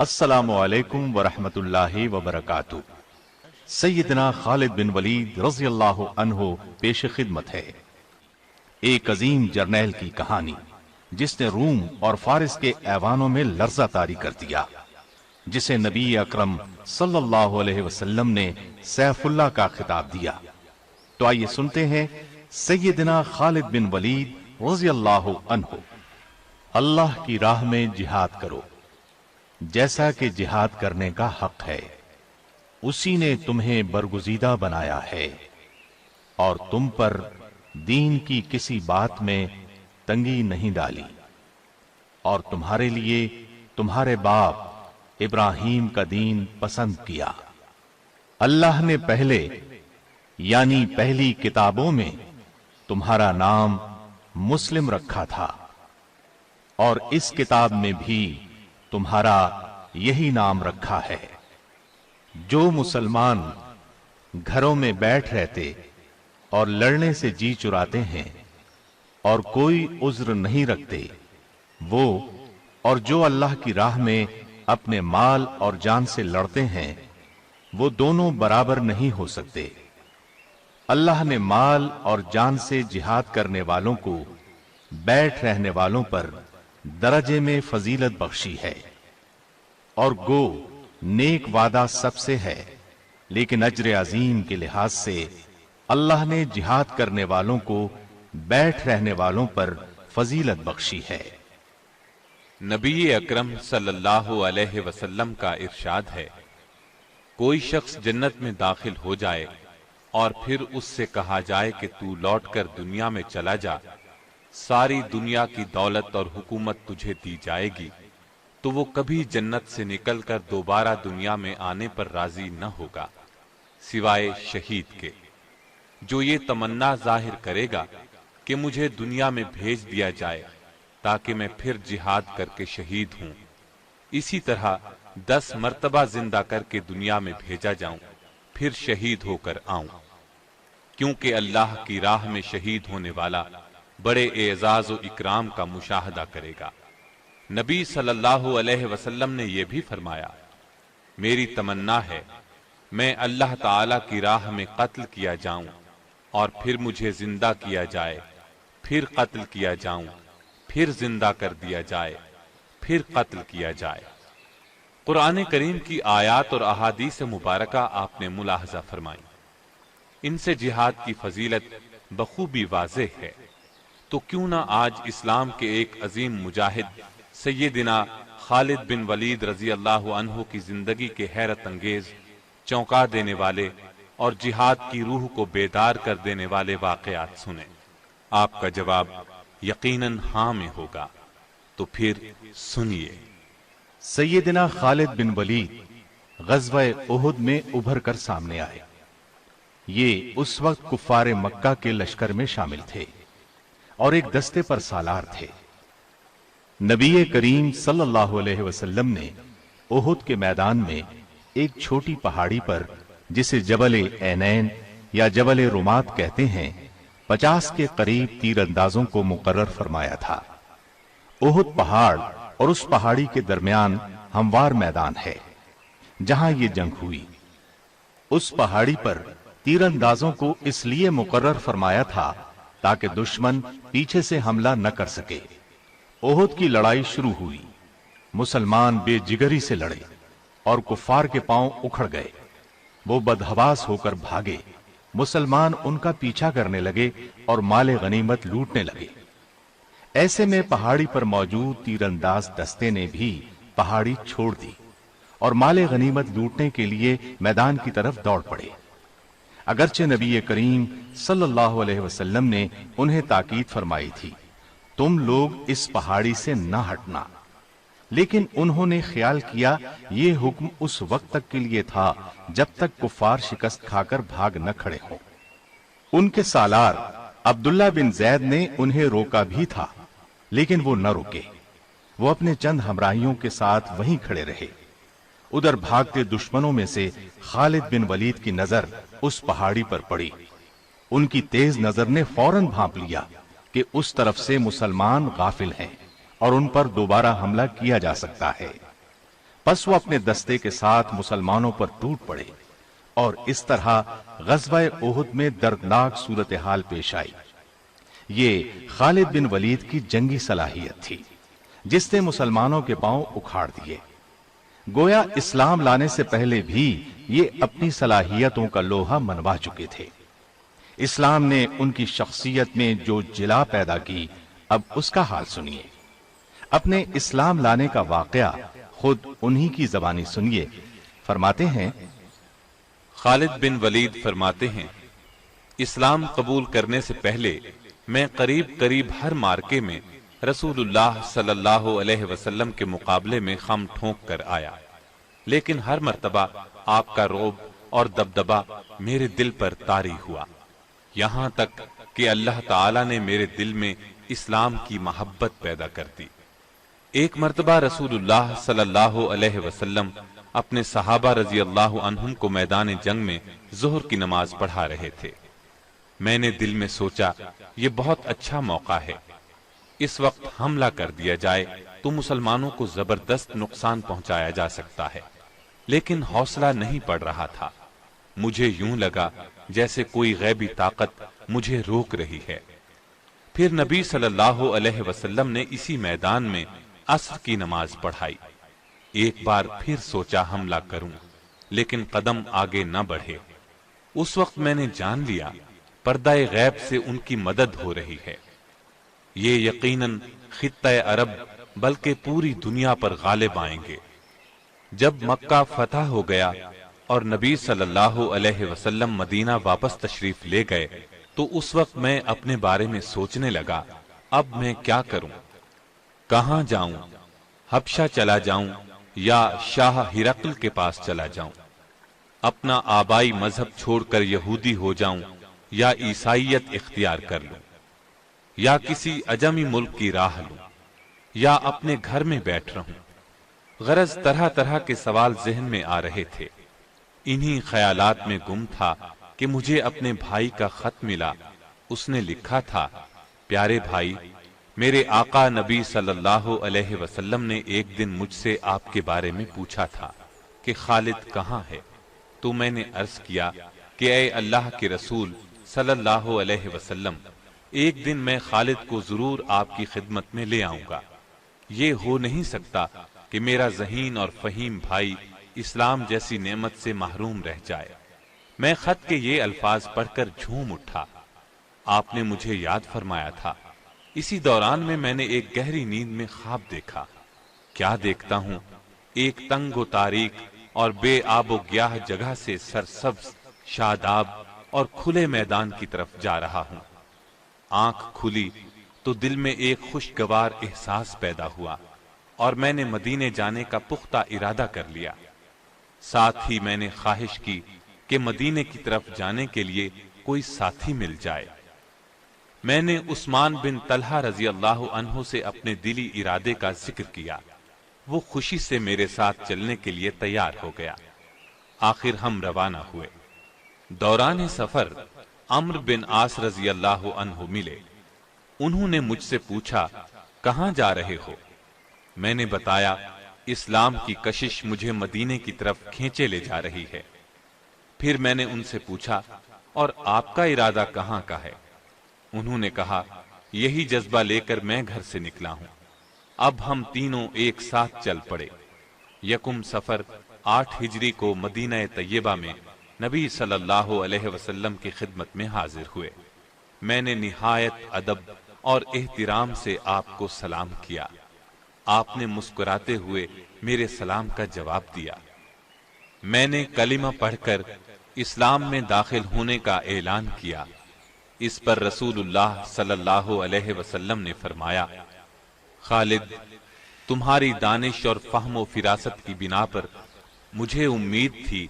السلام علیکم ورحمۃ اللہ وبرکاتہ۔ سیدنا خالد بن ولید رضی اللہ عنہ پیش خدمت ہے۔ ایک عظیم جرنیل کی کہانی جس نے روم اور فارس کے ایوانوں میں لرزہ طاری کر دیا، جسے نبی اکرم صلی اللہ علیہ وسلم نے سیف اللہ کا خطاب دیا۔ تو آئیے سنتے ہیں سیدنا خالد بن ولید رضی اللہ عنہ۔ اللہ کی راہ میں جہاد کرو جیسا کہ جہاد کرنے کا حق ہے، اسی نے تمہیں برگزیدہ بنایا ہے اور تم پر دین کی کسی بات میں تنگی نہیں ڈالی، اور تمہارے لیے تمہارے باپ ابراہیم کا دین پسند کیا۔ اللہ نے پہلے یعنی پہلی کتابوں میں تمہارا نام مسلم رکھا تھا، اور اس کتاب میں بھی تمہارا یہی نام رکھا ہے۔ جو مسلمان گھروں میں بیٹھ رہتے اور لڑنے سے جی چراتے ہیں اور کوئی عذر نہیں رکھتے، وہ اور جو اللہ کی راہ میں اپنے مال اور جان سے لڑتے ہیں، وہ دونوں برابر نہیں ہو سکتے۔ اللہ نے مال اور جان سے جہاد کرنے والوں کو بیٹھ رہنے والوں پر درجے میں فضیلت بخشی ہے، اور گو نیک وعدہ سب سے ہے، لیکن اجر عظیم کے لحاظ سے اللہ نے جہاد کرنے والوں کو بیٹھ رہنے والوں پر فضیلت بخشی ہے۔ نبی اکرم صلی اللہ علیہ وسلم کا ارشاد ہے، کوئی شخص جنت میں داخل ہو جائے اور پھر اس سے کہا جائے کہ تو لوٹ کر دنیا میں چلا جا، ساری دنیا کی دولت اور حکومت تجھے دی جائے گی، تو وہ کبھی جنت سے نکل کر دوبارہ دنیا میں آنے پر راضی نہ ہوگا، سوائے شہید کے، جو یہ تمنا ظاہر کرے گا کہ مجھے دنیا میں بھیج دیا جائے تاکہ میں پھر جہاد کر کے شہید ہوں، اسی طرح 10 مرتبہ زندہ کر کے دنیا میں بھیجا جاؤں، پھر شہید ہو کر آؤں، کیونکہ اللہ کی راہ میں شہید ہونے والا بڑے اعزاز و اکرام کا مشاہدہ کرے گا۔ نبی صلی اللہ علیہ وسلم نے یہ بھی فرمایا، میری تمنا ہے میں اللہ تعالی کی راہ میں قتل کیا جاؤں اور پھر مجھے زندہ کیا جائے، پھر قتل کیا جاؤں، پھر زندہ کر دیا جائے، پھر قتل کیا جائے۔ قرآن کریم کی آیات اور احادیث مبارکہ آپ نے ملاحظہ فرمائی، ان سے جہاد کی فضیلت بخوبی واضح ہے۔ تو کیوں نہ آج اسلام کے ایک عظیم مجاہد سیدنا خالد بن ولید رضی اللہ عنہ کی زندگی کے حیرت انگیز، چونکا دینے والے اور جہاد کی روح کو بیدار کر دینے والے واقعات سنیں۔ آپ کا جواب یقیناً ہاں میں ہوگا، تو پھر سنیے۔ سیدنا خالد بن ولید غزوہ احد میں ابھر کر سامنے آئے۔ یہ اس وقت کفار مکہ کے لشکر میں شامل تھے اور ایک دستے پر سالار تھے۔ نبی کریم صلی اللہ علیہ وسلم نے احد کے میدان میں ایک چھوٹی پہاڑی پر، جسے جبل عینین یا جبل رمات کہتے ہیں، 50 کے قریب تیر اندازوں کو مقرر فرمایا تھا۔ احد پہاڑ اور اس پہاڑی کے درمیان ہموار میدان ہے جہاں یہ جنگ ہوئی۔ اس پہاڑی پر تیر اندازوں کو اس لیے مقرر فرمایا تھا تاکہ دشمن پیچھے سے حملہ نہ کر سکے۔ احد کی لڑائی شروع ہوئی، مسلمان بے جگری سے لڑے اور کفار کے پاؤں اکھڑ گئے، وہ بدحواس ہو کر بھاگے، مسلمان ان کا پیچھا کرنے لگے اور مال غنیمت لوٹنے لگے۔ ایسے میں پہاڑی پر موجود تیر انداز دستے نے بھی پہاڑی چھوڑ دی اور مال غنیمت لوٹنے کے لیے میدان کی طرف دوڑ پڑے۔ اگرچہ نبی کریم صلی اللہ علیہ وسلم نے انہیں تاکید فرمائی تھی، تم لوگ اس پہاڑی سے نہ ہٹنا، لیکن انہوں نے خیال کیا یہ حکم اس وقت تک کے لیے تھا جب تک کفار شکست کھا کر بھاگ نہ کھڑے ہوں۔ ان کے سالار عبداللہ بن زید نے انہیں روکا بھی تھا، لیکن وہ نہ رکے، وہ اپنے چند ہمراہیوں کے ساتھ وہیں کھڑے رہے۔ ادھر بھاگتے دشمنوں میں سے خالد بن ولید کی نظر اس پہاڑی پر پڑی۔ ان کی تیز نظر نے فوراً بھانپ لیا کہ اس طرف سے مسلمان غافل ہیں اور ان پر دوبارہ حملہ کیا جا سکتا ہے۔ پس وہ اپنے دستے کے ساتھ مسلمانوں پر ٹوٹ پڑے اور اس طرح غزوہ احد میں دردناک صورتحال پیش آئی۔ یہ خالد بن ولید کی جنگی صلاحیت تھی جس نے مسلمانوں کے پاؤں اکھاڑ دیے۔ گویا اسلام لانے سے پہلے بھی یہ اپنی صلاحیتوں کا لوہا منوا چکے تھے۔ اسلام نے ان کی شخصیت میں جو جلا پیدا کی، اب اس کا حال سنیے۔ اپنے اسلام لانے کا واقعہ خود انہی کی زبانی سنیے۔ فرماتے ہیں، خالد بن ولید فرماتے ہیں، اسلام قبول کرنے سے پہلے میں قریب ہر مارکے میں رسول اللہ صلی اللہ علیہ وسلم کے مقابلے میں خم ٹھونک کر آیا، لیکن ہر مرتبہ آپ کا رعب اور دبدبہ میرے دل پر طاری ہوا، یہاں تک کہ اللہ تعالی نے میرے دل میں اسلام کی محبت پیدا کر دی۔ ایک مرتبہ رسول اللہ صلی اللہ علیہ وسلم اپنے صحابہ رضی اللہ عنہم کو میدان جنگ میں ظہر کی نماز پڑھا رہے تھے۔ میں نے دل میں سوچا یہ بہت اچھا موقع ہے، اس وقت حملہ کر دیا جائے تو مسلمانوں کو زبردست نقصان پہنچایا جا سکتا ہے، لیکن حوصلہ نہیں پڑ رہا تھا۔ مجھے یوں لگا جیسے کوئی غیبی طاقت مجھے روک رہی ہے۔ پھر نبی صلی اللہ علیہ وسلم نے اسی میدان میں عصر کی نماز پڑھائی۔ ایک بار پھر سوچا حملہ کروں، لیکن قدم آگے نہ بڑھے۔ اس وقت میں نے جان لیا پردہ غیب سے ان کی مدد ہو رہی ہے۔ یہ یقیناً خطہ عرب بلکہ پوری دنیا پر غالب آئیں گے۔ جب مکہ فتح ہو گیا اور نبی صلی اللہ علیہ وسلم مدینہ واپس تشریف لے گئے تو اس وقت میں اپنے بارے میں سوچنے لگا، اب میں کیا کروں؟ کہاں جاؤں؟ حبشہ چلا جاؤں یا شاہ ہرقل کے پاس چلا جاؤں؟ اپنا آبائی مذہب چھوڑ کر یہودی ہو جاؤں یا عیسائیت اختیار کر لوں، یا کسی عجمی ملک کی راہ لوں، یا اپنے گھر میں بیٹھ رہوں؟ غرض طرح طرح کے سوال ذہن میں آ رہے تھے۔ انہی خیالات میں گم تھا کہ مجھے اپنے بھائی کا خط ملا۔ اس نے لکھا تھا، پیارے بھائی، میرے آقا نبی صلی اللہ علیہ وسلم نے ایک دن مجھ سے آپ کے بارے میں پوچھا تھا کہ خالد کہاں ہے؟ تو میں نے عرض کیا کہ اے اللہ کے رسول صلی اللہ علیہ وسلم، ایک دن میں خالد کو ضرور آپ کی خدمت میں لے آؤں گا۔ یہ ہو نہیں سکتا کہ میرا ذہین اور فہیم بھائی اسلام جیسی نعمت سے محروم رہ جائے۔ میں خط کے یہ الفاظ پڑھ کر جھوم اٹھا۔ آپ نے مجھے یاد فرمایا تھا۔ اسی دوران میں نے ایک گہری نیند میں خواب دیکھا۔ کیا دیکھتا ہوں، ایک تنگ و تاریک اور بے آب و گیاہ جگہ سے سرسبز، شاداب اور کھلے میدان کی طرف جا رہا ہوں۔ آنکھ کھلی تو دل میں ایک خوشگوار احساس پیدا ہوا اور میں نے مدینے جانے کا پختہ ارادہ کر لیا۔ ساتھ ہی میں نے خواہش کی کہ مدینے کی طرف جانے کے لیے کوئی ساتھی مل جائے۔ میں نے عثمان بن طلحہ رضی اللہ عنہ سے اپنے دلی ارادے کا ذکر کیا۔ وہ خوشی سے میرے ساتھ چلنے کے لیے تیار ہو گیا۔ آخر ہم روانہ ہوئے۔ دوران سفر عمرو بن عاص رضی اللہ عنہ ملے۔ انہوں نے مجھ سے پوچھا، کہاں جا رہے ہو؟ میں نے بتایا، اسلام کی کشش مجھے مدینے کی طرف کھینچے لے جا رہی ہے۔ پھر میں نے ان سے پوچھا، اور آپ کا ارادہ کہاں کا ہے؟ انہوں نے کہا، یہی جذبہ لے کر میں گھر سے نکلا ہوں۔ اب ہم تینوں ایک ساتھ چل پڑے۔ یکم سفر 8 ہجری کو مدینہ طیبہ میں نبی صلی اللہ علیہ وسلم کی خدمت میں حاضر ہوئے۔ میں نے نہایت ادب اور احترام سے آپ کو سلام کیا۔ آپ نے مسکراتے ہوئے میرے سلام کا جواب دیا۔ میں نے کلمہ پڑھ کر اسلام میں داخل ہونے کا اعلان کیا۔ اس پر رسول اللہ صلی اللہ علیہ وسلم نے فرمایا، خالد، تمہاری دانش اور فہم و فراست کی بنا پر مجھے امید تھی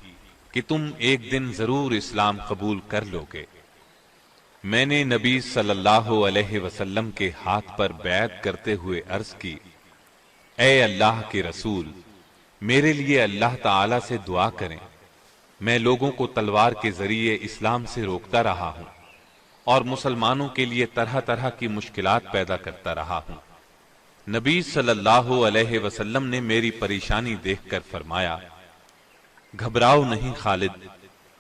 کہ تم ایک دن ضرور اسلام قبول کر لو گے۔ میں نے نبی صلی اللہ علیہ وسلم کے ہاتھ پر بیعت کرتے ہوئے عرض کی، اے اللہ کے رسول، میرے لیے اللہ تعالی سے دعا کریں۔ میں لوگوں کو تلوار کے ذریعے اسلام سے روکتا رہا ہوں اور مسلمانوں کے لیے طرح طرح کی مشکلات پیدا کرتا رہا ہوں۔ نبی صلی اللہ علیہ وسلم نے میری پریشانی دیکھ کر فرمایا، گھبراؤ نہیں خالد،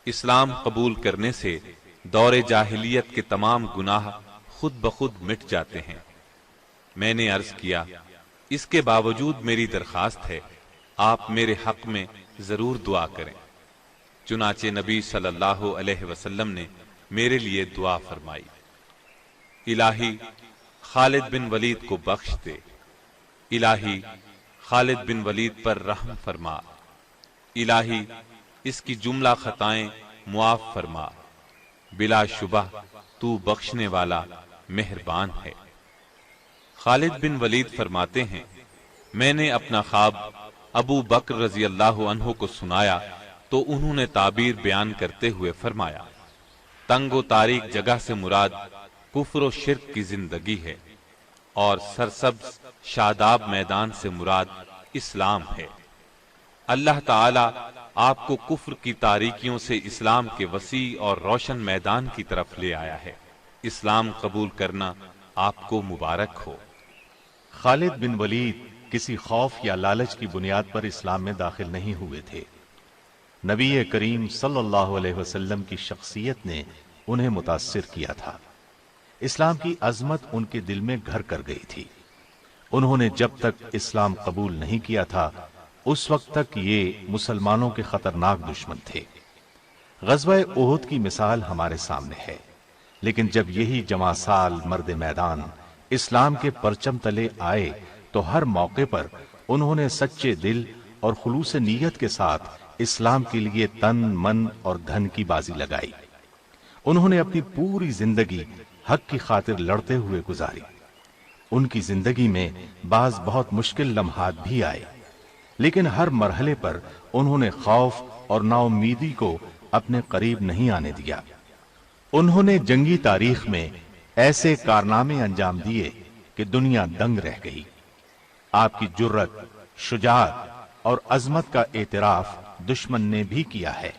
اسلام قبول کرنے سے دور جاہلیت کے تمام گناہ خود بخود مٹ جاتے ہیں۔ میں نے عرض کیا، اس کے باوجود میری درخواست ہے، آپ میرے حق میں ضرور دعا کریں۔ چنانچہ نبی صلی اللہ علیہ وسلم نے میرے لیے دعا فرمائی، الہی خالد بن ولید کو بخش دے، الہی خالد بن ولید پر رحم فرما، الہی اس کی جملہ خطائیں معاف فرما، بلا شبہ تو بخشنے والا مہربان ہے۔ خالد بن ولید فرماتے ہیں، میں نے اپنا خواب ابو بکر رضی اللہ عنہ کو سنایا تو انہوں نے تعبیر بیان کرتے ہوئے فرمایا، تنگ و تاریک جگہ سے مراد کفر و شرک کی زندگی ہے، اور سرسبز شاداب میدان سے مراد اسلام ہے۔ اللہ تعالی آپ کو کفر کی تاریکیوں سے اسلام کے وسیع اور روشن میدان کی طرف لے آیا ہے۔ اسلام قبول کرنا آپ کو مبارک ہو۔ خالد بن ولید کسی خوف یا لالچ کی بنیاد پر اسلام میں داخل نہیں ہوئے تھے۔ نبی کریم صلی اللہ علیہ وسلم کی شخصیت نے انہیں متاثر کیا تھا۔ اسلام کی عظمت ان کے دل میں گھر کر گئی تھی۔ انہوں نے جب تک اسلام قبول نہیں کیا تھا اس وقت تک یہ مسلمانوں کے خطرناک دشمن تھے۔ غزوہ احد کی مثال ہمارے سامنے ہے، لیکن جب یہی جمع سال مرد میدان اسلام کے پرچم تلے آئے تو ہر موقع پر انہوں نے سچے دل اور خلوص نیت کے ساتھ اسلام کے لیے تن من اور دھن کی بازی لگائی۔ انہوں نے اپنی پوری زندگی حق کی خاطر لڑتے ہوئے گزاری۔ ان کی زندگی میں بعض بہت مشکل لمحات بھی آئے، لیکن ہر مرحلے پر انہوں نے خوف اور نا امیدی کو اپنے قریب نہیں آنے دیا۔ انہوں نے جنگی تاریخ میں ایسے کارنامے انجام دیے کہ دنیا دنگ رہ گئی۔ آپ کی جرت، شجاعت اور عظمت کا اعتراف دشمن نے بھی کیا ہے۔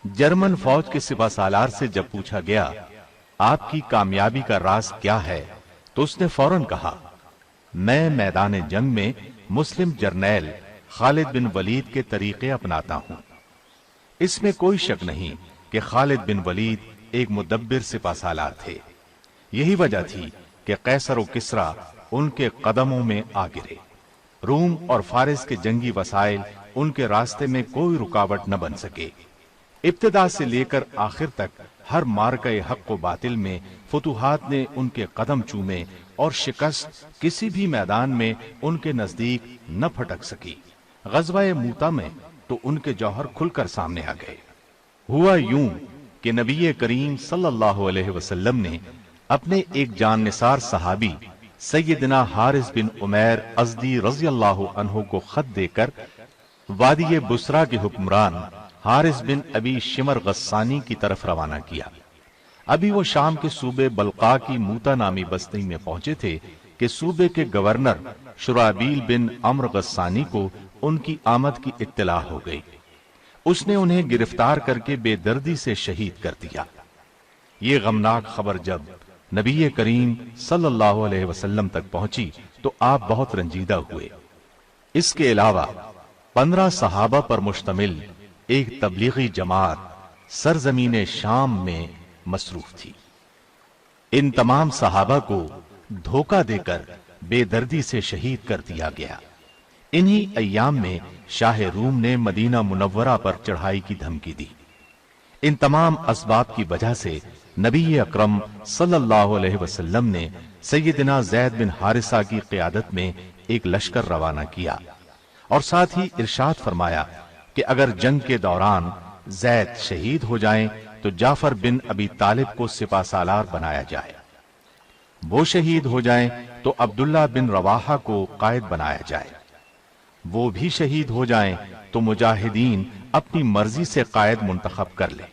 جرمن فوج کے سپہ سالار سے جب پوچھا گیا آپ کی کامیابی کا راز کیا ہے تو اس نے فوراً کہا، میں میدان جنگ میں مسلم جرنیل خالد بن ولید کے طریقے اپناتا ہوں۔ اس میں کوئی شک نہیں کہ خالد بن ولید ایک مدبر سپہ سالار تھے۔ یہی وجہ تھی کہ قیصر و کسریٰ ان کے قدموں میں آ گرے۔ روم اور فارس کے جنگی وسائل ان کے راستے میں کوئی رکاوٹ نہ بن سکے۔ ابتدا سے لے کر آخر تک ہر مارکہ حق و باطل میں فتوحات نے ان کے قدم چومے اور شکست کسی بھی میدان میں ان کے نزدیک نہ پھٹک سکی۔ غزوہ موتا میں تو ان کے جوہر کھل کر سامنے آ گئے۔ ہوا یوں کہ نبی کریم صلی اللہ علیہ وسلم نے اپنے ایک جان نثار صحابی سیدنا حارث بن عمیر ازدی رضی اللہ عنہ کو خط دے کر وادی بصرہ کے حکمران حارث بن ابی شمر غسانی کی طرف روانہ کیا۔ ابھی وہ شام کے صوبے بلقا کی موتا نامی بستی میں پہنچے تھے کہ صوبے کے گورنر شرابیل بن عمر غسانی کو ان کی آمد کی اطلاع ہو گئی۔ اس نے انہیں گرفتار کر کے بے دردی سے شہید کر دیا۔ یہ غمناک خبر جب نبی کریم صلی اللہ علیہ وسلم تک پہنچی تو آپ بہت رنجیدہ ہوئے۔ اس کے علاوہ 15 صحابہ پر مشتمل ایک تبلیغی جماعت سرزمین شام میں مصروف تھی۔ ان تمام صحابہ کو دھوکہ دے کر بے دردی سے شہید کر دیا گیا۔ انہی ایام میں شاہ روم نے مدینہ منورہ پر چڑھائی کی دھمکی دی۔ ان تمام اسباب کی وجہ سے نبی اکرم صلی اللہ علیہ وسلم نے سیدنا زید بن حارثہ کی قیادت میں ایک لشکر روانہ کیا اور ساتھ ہی ارشاد فرمایا کہ اگر جنگ کے دوران زید شہید ہو جائیں تو جعفر بن ابی طالب کو سپہ سالار بنایا جائے، وہ شہید ہو جائیں تو عبداللہ بن رواحہ کو قائد بنایا جائے، وہ بھی شہید ہو جائیں تو مجاہدین اپنی مرضی سے قائد منتخب کر لیں۔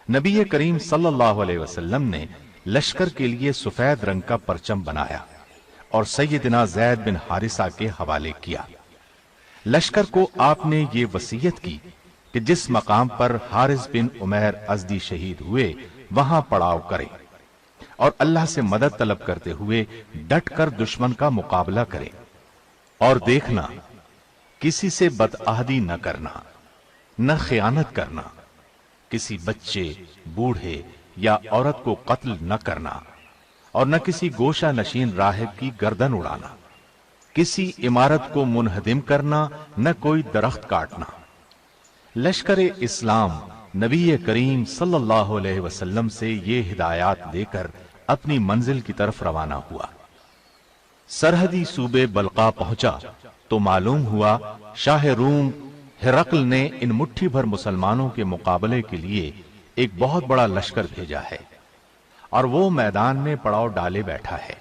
نبی کریم صلی اللہ علیہ وسلم نے لشکر کے لیے سفید رنگ کا پرچم بنایا اور سیدنا زید بن حارثہ کے حوالے کیا۔ لشکر کو آپ نے یہ وصیت کی کہ جس مقام پر حارث بن عمیر ازدی شہید ہوئے وہاں پڑاؤ کرے۔ اور اللہ سے مدد طلب کرتے ہوئے ڈٹ کر دشمن کا مقابلہ کریں، اور دیکھنا کسی سے بدعہدی نہ کرنا، نہ خیانت کرنا، کسی بچے، بوڑھے یا عورت کو قتل نہ کرنا، اور نہ کسی گوشہ نشین راہب کی گردن اڑانا، کسی عمارت کو منہدم کرنا، نہ کوئی درخت کاٹنا۔ لشکر اسلام نبی کریم صلی اللہ علیہ وسلم سے یہ ہدایات لے کر اپنی منزل کی طرف روانہ ہوا۔ سرحدی صوبے بلقا پہنچا تو معلوم ہوا شاہ روم ہرقل نے ان مٹھی بھر مسلمانوں کے مقابلے کے لیے ایک بہت بڑا لشکر بھیجا ہے، اور وہ میدان میں پڑاؤ ڈالے بیٹھا ہے۔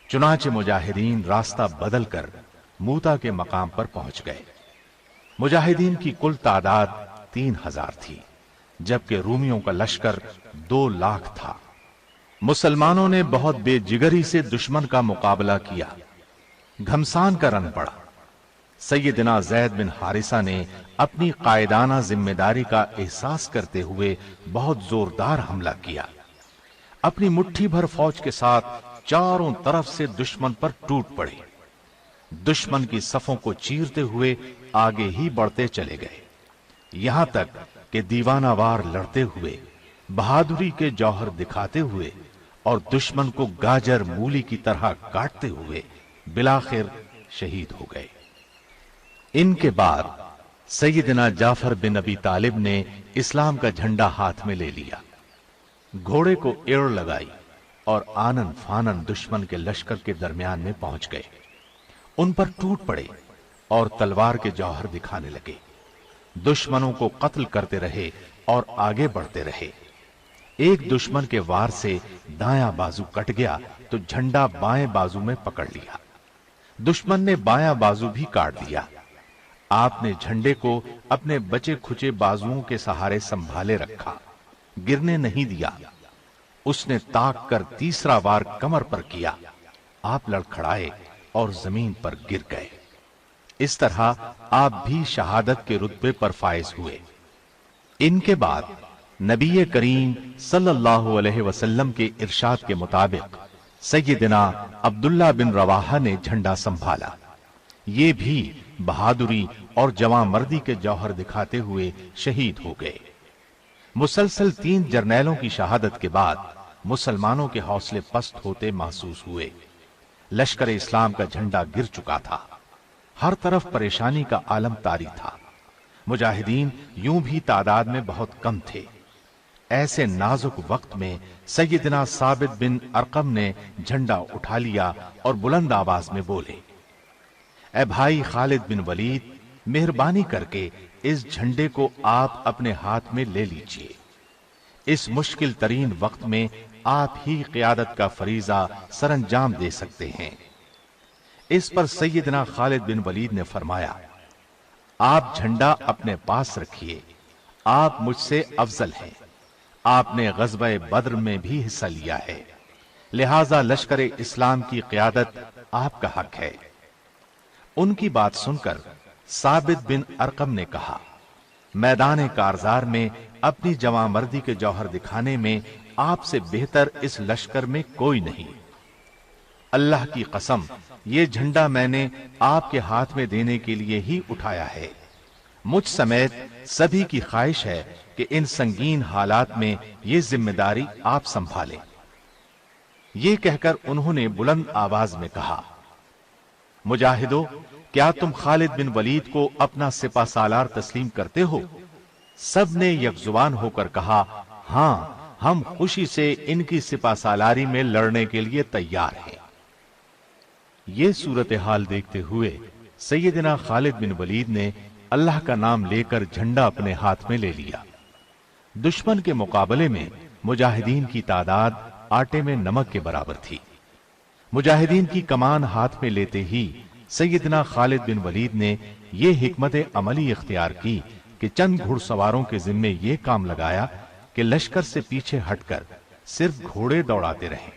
چنانچہ مجاہدین راستہ بدل کر موتا کے مقام پر پہنچ گئے۔ مجاہدین کی کل تعداد 3000 تھی، جبکہ رومیوں کا لشکر 2 لاکھ تھا۔ مسلمانوں نے بہت بے جگری سے دشمن کا مقابلہ کیا، گھمسان کا رن پڑا۔ سیدنا زید بن حارثہ نے اپنی قائدانہ ذمہ داری کا احساس کرتے ہوئے بہت زوردار حملہ کیا، اپنی مٹھی بھر فوج کے ساتھ چاروں طرف سے دشمن پر ٹوٹ پڑے۔ دشمن کی صفوں کو چیرتے ہوئے آگے ہی بڑھتے چلے گئے، یہاں تک کہ دیوانہ وار لڑتے ہوئے، بہادری کے جوہر دکھاتے ہوئے اور دشمن کو گاجر مولی کی طرح کاٹتے ہوئے بالآخر شہید ہو گئے۔ ان کے بعد سیدنا جعفر بن ابی طالب نے اسلام کا جھنڈا ہاتھ میں لے لیا، گھوڑے کو ایڑ لگائی اور آنن فانن دشمن کے لشکر کے درمیان میں پہنچ گئے، ان پر ٹوٹ پڑے اور تلوار کے جوہر دکھانے لگے۔ دشمنوں کو قتل کرتے رہے اور آگے بڑھتے رہے۔ ایک دشمن کے وار سے دایاں بازو کٹ گیا تو جھنڈا بائیں بازو میں پکڑ لیا، دشمن نے بایاں بازو بھی کاٹ دیا۔ آپ نے جھنڈے کو اپنے بچے کھچے بازوؤں کے سہارے سنبھالے رکھا، گرنے نہیں دیا۔ اس نے تاک کر تیسرا وار کمر پر کیا، آپ لڑکھڑائے اور زمین پر گر گئے۔ اس طرح آپ بھی شہادت کے رتبے پر فائز ہوئے۔ ان کے بعد نبی کریم صلی اللہ علیہ وسلم کے ارشاد کے مطابق سیدنا عبداللہ بن رواحہ نے جھنڈا سنبھالا۔ یہ بھی بہادری اور جواں مردی کے جوہر دکھاتے ہوئے شہید ہو گئے۔ مسلسل 3 جرنیلوں کی شہادت کے بعد مسلمانوں کے حوصلے پست ہوتے محسوس ہوئے۔ لشکر اسلام کا جھنڈا گر چکا تھا، ہر طرف پریشانی کا عالم طاری تھا۔ مجاہدین یوں بھی تعداد میں بہت کم تھے۔ ایسے نازک وقت میں سیدنا ثابت بن ارقم نے جھنڈا اٹھا لیا اور بلند آواز میں بولے، اے بھائی خالد بن ولید، مہربانی کر کے اس جھنڈے کو آپ اپنے ہاتھ میں لے لیجئے۔ اس مشکل ترین وقت میں آپ ہی قیادت کا فریضہ سر انجام دے سکتے ہیں۔ اس پر سیدنا خالد بن ولید نے فرمایا، آپ جھنڈا اپنے پاس رکھیے، آپ مجھ سے افضل ہیں، آپ نے غزوہ بدر میں بھی حصہ لیا ہے، لہذا لشکر اسلام کی قیادت آپ کا حق ہے۔ ان کی بات سن کر ثابت بن ارقم نے کہا، میدان کارزار میں اپنی جواں مردی کے جوہر دکھانے میں آپ سے بہتر اس لشکر میں کوئی نہیں۔ اللہ کی قسم، یہ جھنڈا میں نے آپ کے ہاتھ میں دینے کے لیے ہی اٹھایا ہے۔ مجھ سمیت سبھی کی خواہش ہے کہ ان سنگین حالات میں یہ ذمہ داری آپ سنبھالیں۔ یہ کہہ کر انہوں نے بلند آواز میں کہا، مجاہدو، کیا تم خالد بن ولید کو اپنا سپہ سالار تسلیم کرتے ہو؟ سب نے یک زبان ہو کر کہا، ہاں، ہم خوشی سے ان کی سپہ سالاری میں لڑنے کے لیے تیار ہیں۔ یہ صورتحال دیکھتے ہوئے سیدنا خالد بن ولید نے اللہ کا نام لے کر جھنڈا اپنے ہاتھ میں لے لیا۔ دشمن کے مقابلے میں مجاہدین کی تعداد آٹے میں نمک کے برابر تھی۔ مجاہدین کی کمان ہاتھ میں لیتے ہی سیدنا خالد بن ولید نے یہ حکمت عملی اختیار کی کہ چند گھڑ سواروں کے ذمے یہ کام لگایا کہ لشکر سے پیچھے ہٹ کر صرف گھوڑے دوڑاتے رہیں۔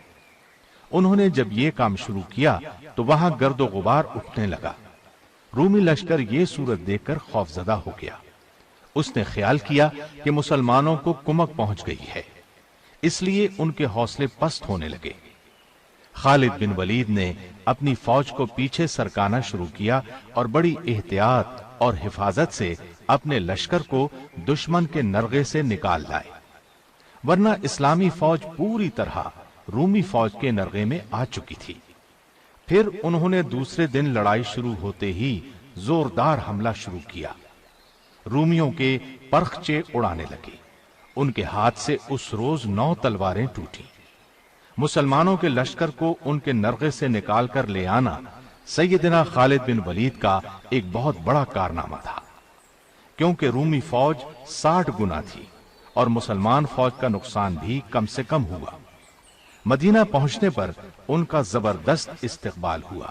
انہوں نے جب یہ کام شروع کیا تو وہاں گرد و غبار اٹھنے لگا۔ رومی لشکر یہ صورت دیکھ کر خوفزدہ ہو گیا۔ اس نے خیال کیا کہ مسلمانوں کو کمک پہنچ گئی ہے، اس لیے ان کے حوصلے پست ہونے لگے۔ خالد بن ولید نے اپنی فوج کو پیچھے سرکانا شروع کیا اور بڑی احتیاط اور حفاظت سے اپنے لشکر کو دشمن کے نرغے سے نکال لائے، ورنہ اسلامی فوج پوری طرح رومی فوج کے نرغے میں آ چکی تھی۔ پھر انہوں نے دوسرے دن لڑائی شروع ہوتے ہی زوردار حملہ شروع کیا۔ رومیوں کے پرخچے اڑانے لگے، ان کے ہاتھ سے اس روز 9 تلواریں ٹوٹی۔ مسلمانوں کے لشکر کو ان کے نرغے سے نکال کر لے آنا سیدنا خالد بن ولید کا ایک بہت بڑا کارنامہ تھا، کیونکہ رومی فوج 60 گنا تھی اور مسلمان فوج کا نقصان بھی کم سے کم ہوا۔ مدینہ پہنچنے پر ان کا زبردست استقبال ہوا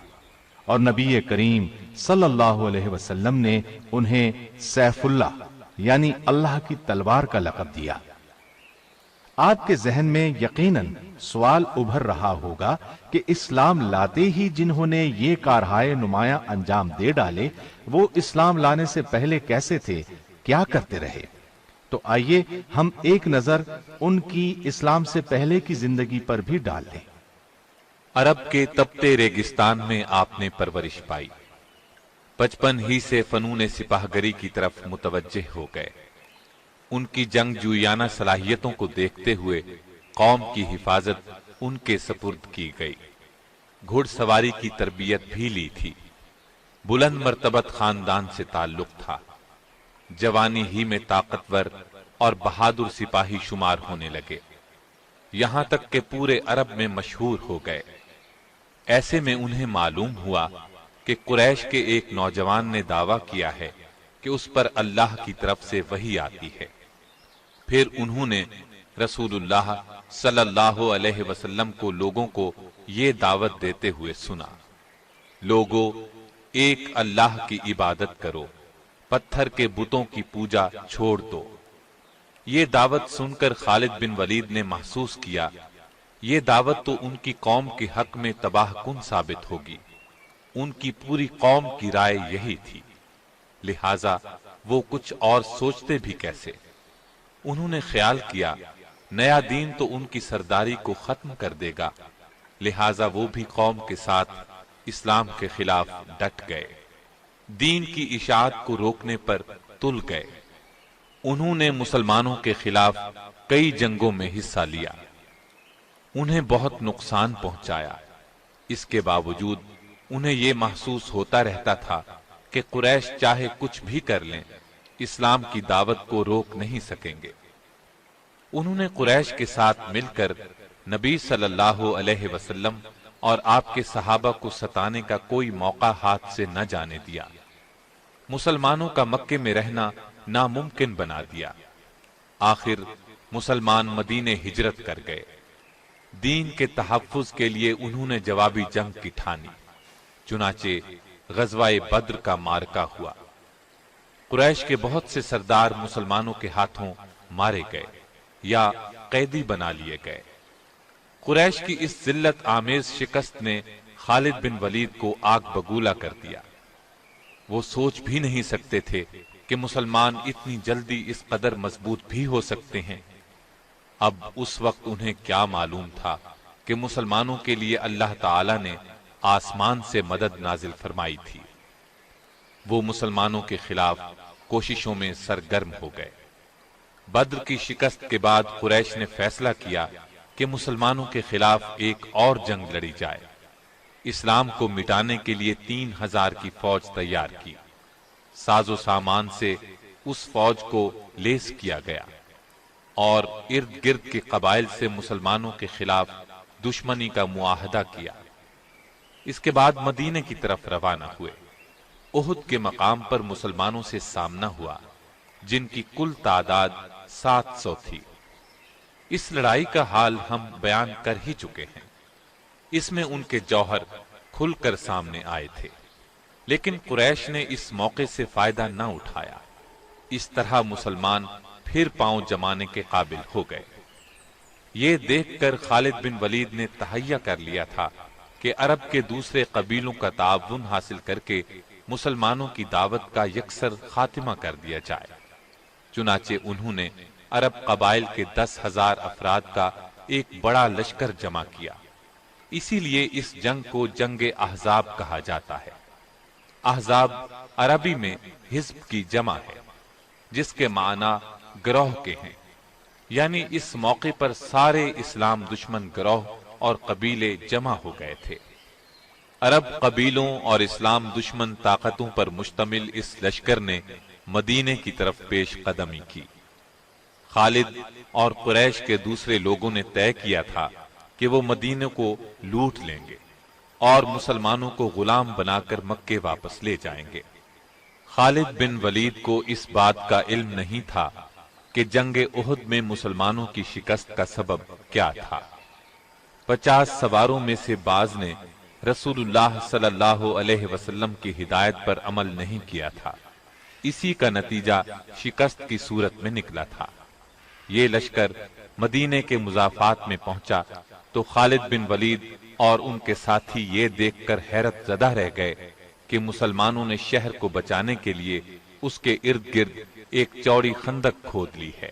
اور نبی کریم صلی اللہ علیہ وسلم نے انہیں سیف اللہ یعنی اللہ کی تلوار کا لقب دیا۔ آپ کے ذہن میں یقیناً سوال ابھر رہا ہوگا کہ اسلام لاتے ہی جنہوں نے یہ کارہائے نمایاں انجام دے ڈالے، وہ اسلام لانے سے پہلے کیسے تھے، کیا کرتے رہے؟ تو آئیے ہم ایک نظر ان کی اسلام سے پہلے کی زندگی پر بھی ڈال لیں۔ عرب کے تپتے ریگستان میں آپ نے پرورش پائی، بچپن ہی سے فنون سپاہ گری کی طرف متوجہ ہو گئے۔ ان کی جنگ جویانہ صلاحیتوں کو دیکھتے ہوئے قوم کی حفاظت ان کے سپرد کی گئی۔ گھڑ سواری کی تربیت بھی لی تھی، بلند مرتبت خاندان سے تعلق تھا، جوانی ہی میں طاقتور اور بہادر سپاہی شمار ہونے لگے، یہاں تک کہ پورے عرب میں مشہور ہو گئے۔ ایسے میں انہیں معلوم ہوا کہ قریش کے ایک نوجوان نے دعویٰ کیا ہے کہ اس پر اللہ کی طرف سے وحی آتی ہے۔ پھر انہوں نے رسول اللہ صلی اللہ علیہ وسلم کو لوگوں کو یہ دعوت دیتے ہوئے سنا، لوگوں ایک اللہ کی عبادت کرو، پتھر کے بتوں کی پوجا چھوڑ دو۔ یہ دعوت سن کر خالد بن ولید نے محسوس کیا یہ دعوت تو ان کی قوم کے حق میں تباہ کن ثابت ہوگی۔ ان کی پوری قوم کی رائے یہی تھی، لہذا وہ کچھ اور سوچتے بھی کیسے۔ انہوں نے خیال کیا نیا دین تو ان کی سرداری کو ختم کر دے گا، لہذا وہ بھی قوم کے ساتھ اسلام کے خلاف ڈٹ گئے، دین کی اشاعت کو روکنے پر تل گئے۔ انہوں نے مسلمانوں کے خلاف کئی جنگوں میں حصہ لیا، انہیں بہت نقصان پہنچایا۔ اس کے باوجود انہیں یہ محسوس ہوتا رہتا تھا کہ قریش چاہے کچھ بھی کر لیں، اسلام کی دعوت کو روک نہیں سکیں گے۔ انہوں نے قریش کے ساتھ مل کر نبی صلی اللہ علیہ وسلم اور آپ کے صحابہ کو ستانے کا کوئی موقع ہاتھ سے نہ جانے دیا، مسلمانوں کا مکے میں رہنا ناممکن بنا دیا۔ آخر مسلمان مدینے ہجرت کر گئے۔ دین کے تحفظ کے لیے انہوں نے جوابی جنگ کی ٹھانی، چنانچہ غزوہ بدر کا معرکہ ہوا۔ قریش کے بہت سے سردار مسلمانوں کے ہاتھوں مارے گئے یا قیدی بنا لیے گئے۔ قریش کی اس ذلت آمیز شکست نے خالد بن ولید کو آگ بگولا کر دیا۔ وہ سوچ بھی نہیں سکتے تھے کہ مسلمان اتنی جلدی اس قدر مضبوط بھی ہو سکتے ہیں۔ اب اس وقت انہیں کیا معلوم تھا کہ مسلمانوں کے لیے اللہ تعالی نے آسمان سے مدد نازل فرمائی تھی۔ وہ مسلمانوں کے خلاف کوششوں میں سرگرم ہو گئے۔ بدر کی شکست کے بعد قریش نے فیصلہ کیا کہ مسلمانوں کے خلاف ایک اور جنگ لڑی جائے۔ اسلام کو مٹانے کے لیے 3000 کی فوج تیار کی، ساز و سامان سے اس فوج کو لیس کیا گیا اور ارد گرد کے قبائل سے مسلمانوں کے خلاف دشمنی کا معاہدہ کیا۔ اس کے بعد مدینے کی طرف روانہ ہوئے۔ احد کے مقام پر مسلمانوں سے سامنا ہوا، جن کی کل تعداد 700 تھی۔ اس لڑائی کا حال ہم بیان کر ہی چکے ہیں، اس میں ان کے جوہر کھل کر سامنے آئے تھے، لیکن قریش نے اس موقع سے فائدہ نہ اٹھایا۔ اس طرح مسلمان پھر پاؤں جمانے کے قابل ہو گئے۔ یہ دیکھ کر خالد بن ولید نے تہیہ کر لیا تھا کہ عرب کے دوسرے قبیلوں کا تعاون حاصل کر کے مسلمانوں کی دعوت کا یکسر خاتمہ کر دیا جائے۔ چنانچہ انہوں نے عرب قبائل کے 10,000 افراد کا ایک بڑا لشکر جمع کیا۔ اسی لیے اس جنگ کو جنگ احزاب کہا جاتا ہے۔ احزاب عربی میں حزب کی جمع ہے، جس کے معنی گروہ کے ہیں، یعنی اس موقع پر سارے اسلام دشمن گروہ اور قبیلے جمع ہو گئے تھے۔ عرب قبیلوں اور اسلام دشمن طاقتوں پر مشتمل اس لشکر نے مدینے کی طرف پیش قدمی کی۔ خالد اور قریش کے دوسرے لوگوں نے طے کیا تھا کہ وہ مدینے کو لوٹ لیں گے اور مسلمانوں کو غلام بنا کر مکے واپس لے جائیں گے۔ خالد بن ولید کو اس بات کا علم نہیں تھا کہ جنگ احد میں مسلمانوں کی شکست کا سبب کیا تھا۔ 50 سواروں میں سے بعض نے رسول اللہ صلی اللہ علیہ وسلم کی ہدایت پر عمل نہیں کیا تھا، اسی کا نتیجہ شکست کی صورت میں نکلا تھا۔ یہ لشکر مدینے کے مضافات میں پہنچا تو خالد بن ولید اور ان کے ساتھی یہ دیکھ کر حیرت زدہ رہ گئے کہ مسلمانوں نے شہر کو بچانے کے لیے اس کے ارد گرد ایک چوڑی خندق کھود لی ہے۔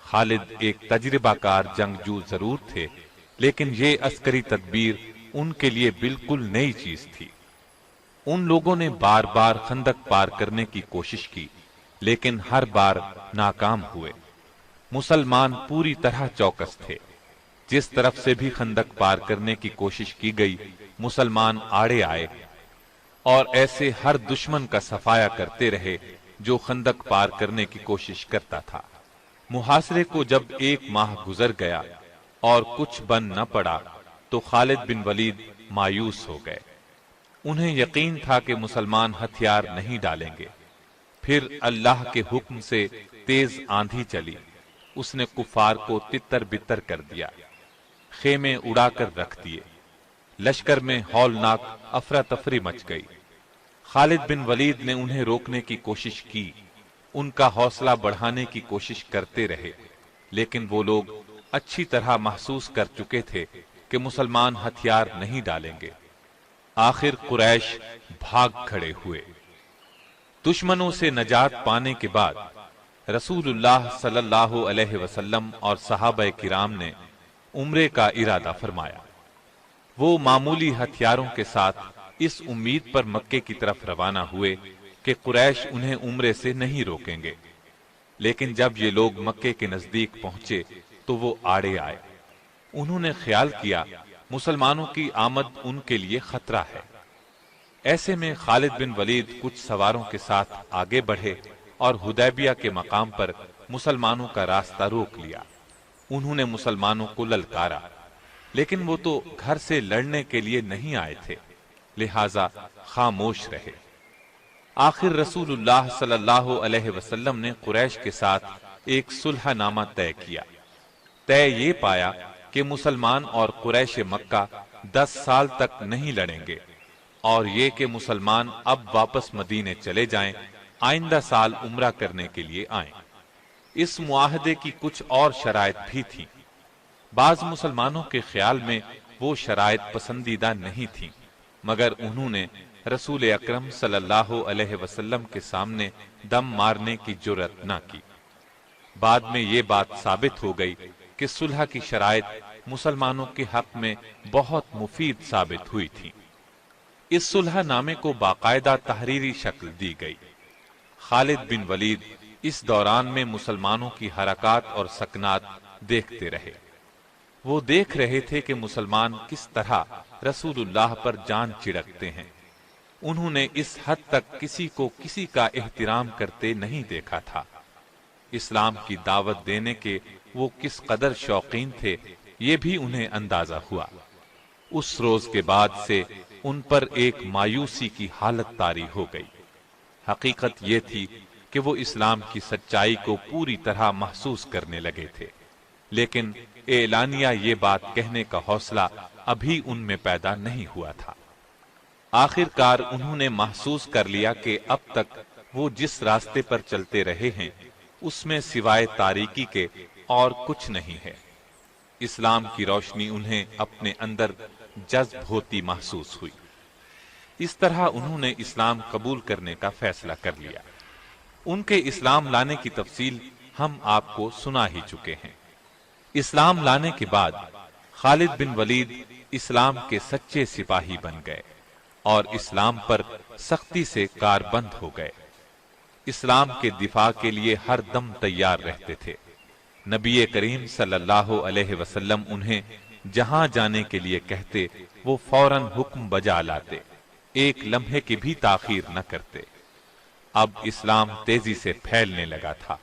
خالد ایک تجربہ کار جنگجو ضرور تھے، لیکن یہ عسکری تدبیر ان کے لیے بالکل نئی چیز تھی۔ ان لوگوں نے بار بار خندق پار کرنے کی کوشش کی، لیکن ہر بار ناکام ہوئے۔ مسلمان پوری طرح چوکس تھے۔ جس طرف سے بھی خندق پار کرنے کی کوشش کی گئی، مسلمان آڑے آئے اور ایسے ہر دشمن کا صفایا کرتے رہے جو خندق پار کرنے کی کوشش کرتا تھا۔ محاصرے کو جب 1 ماہ گزر گیا اور کچھ بن نہ پڑا تو خالد بن ولید مایوس ہو گئے۔ انہیں یقین تھا کہ مسلمان ہتھیار نہیں ڈالیں گے۔ پھر اللہ کے حکم سے تیز آندھی چلی، اس نے کفار کو تتر بتر کر دیا، خیمے اڑا کر رکھ دیے۔ لشکر میں ہولناک افراتفری مچ گئی۔ خالد بن ولید نے انہیں روکنے کی کوشش کی، ان کا حوصلہ بڑھانے کی کوشش کرتے رہے، لیکن وہ لوگ اچھی طرح محسوس کر چکے تھے کہ مسلمان ہتھیار نہیں ڈالیں گے۔ آخر قریش بھاگ کھڑے ہوئے۔ دشمنوں سے نجات پانے کے بعد رسول اللہ صلی اللہ علیہ وسلم اور صحابہ کرام نے عمرے کا ارادہ فرمایا۔ وہ معمولی ہتھیاروں کے ساتھ اس امید پر مکے کی طرف روانہ ہوئے کہ قریش انہیں عمرے سے نہیں روکیں گے، لیکن جب یہ لوگ مکے کے نزدیک پہنچے تو وہ آڑے آئے۔ انہوں نے خیال کیا مسلمانوں کی آمد ان کے لیے خطرہ ہے۔ ایسے میں خالد بن ولید کچھ سواروں کے ساتھ آگے بڑھے اور حدیبیہ کے مقام پر مسلمانوں کا راستہ روک لیا۔ انہوں نے مسلمانوں کو للکارا، لیکن وہ تو گھر سے لڑنے کے لیے نہیں آئے تھے، لہذا خاموش رہے۔ آخر رسول اللہ صلی اللہ علیہ وسلم نے قریش کے ساتھ ایک صلح نامہ طے کیا۔ طے یہ پایا کہ مسلمان اور قریش مکہ 10 سال تک نہیں لڑیں گے، اور یہ کہ مسلمان اب واپس مدینے چلے جائیں، آئندہ سال عمرہ کرنے کے لیے آئیں۔ اس معاہدے کی کچھ اور شرائط بھی تھیں۔ بعض مسلمانوں کے خیال میں وہ شرائط پسندیدہ نہیں تھیں، مگر انہوں نے رسول اکرم صلی اللہ علیہ وسلم کے سامنے دم مارنے کی جرأت نہ کی۔ بعد میں یہ بات ثابت ہو گئی کہ صلح کی شرائط مسلمانوں کے حق میں بہت مفید ثابت ہوئی تھی۔ اس صلح نامے کو باقاعدہ تحریری شکل دی گئی۔ خالد بن ولید اس دوران میں مسلمانوں کی حرکات اور سکنات دیکھتے رہے۔ وہ دیکھ رہے تھے کہ مسلمان کس طرح رسول اللہ پر جان چڑکتے ہیں۔ انہوں نے اس حد تک کسی کو کسی کا احترام کرتے نہیں دیکھا تھا۔ اسلام کی دعوت دینے کے وہ کس قدر شوقین تھے، یہ بھی انہیں اندازہ ہوا۔ اس روز کے بعد سے ان پر ایک مایوسی کی حالت طاری ہو گئی۔ حقیقت یہ تھی کہ وہ اسلام کی سچائی کو پوری طرح محسوس کرنے لگے تھے، لیکن اعلانیہ یہ بات کہنے کا حوصلہ ابھی ان میں پیدا نہیں ہوا تھا۔ آخر کار انہوں نے محسوس کر لیا کہ اب تک وہ جس راستے پر چلتے رہے ہیں اس میں سوائے تاریکی کے اور کچھ نہیں ہے۔ اسلام کی روشنی انہیں اپنے اندر جذب ہوتی محسوس ہوئی۔ اس طرح انہوں نے اسلام قبول کرنے کا فیصلہ کر لیا۔ ان کے اسلام لانے کی تفصیل ہم آپ کو سنا ہی چکے ہیں۔ اسلام لانے کے بعد خالد بن ولید اسلام کے سچے سپاہی بن گئے اور اسلام پر سختی سے کاربند ہو گئے۔ اسلام کے دفاع کے لیے ہر دم تیار رہتے تھے۔ نبی کریم صلی اللہ علیہ وسلم انہیں جہاں جانے کے لیے کہتے وہ فوراً حکم بجا لاتے، ایک لمحے کی بھی تاخیر نہ کرتے۔ اب اسلام تیزی سے پھیلنے لگا تھا۔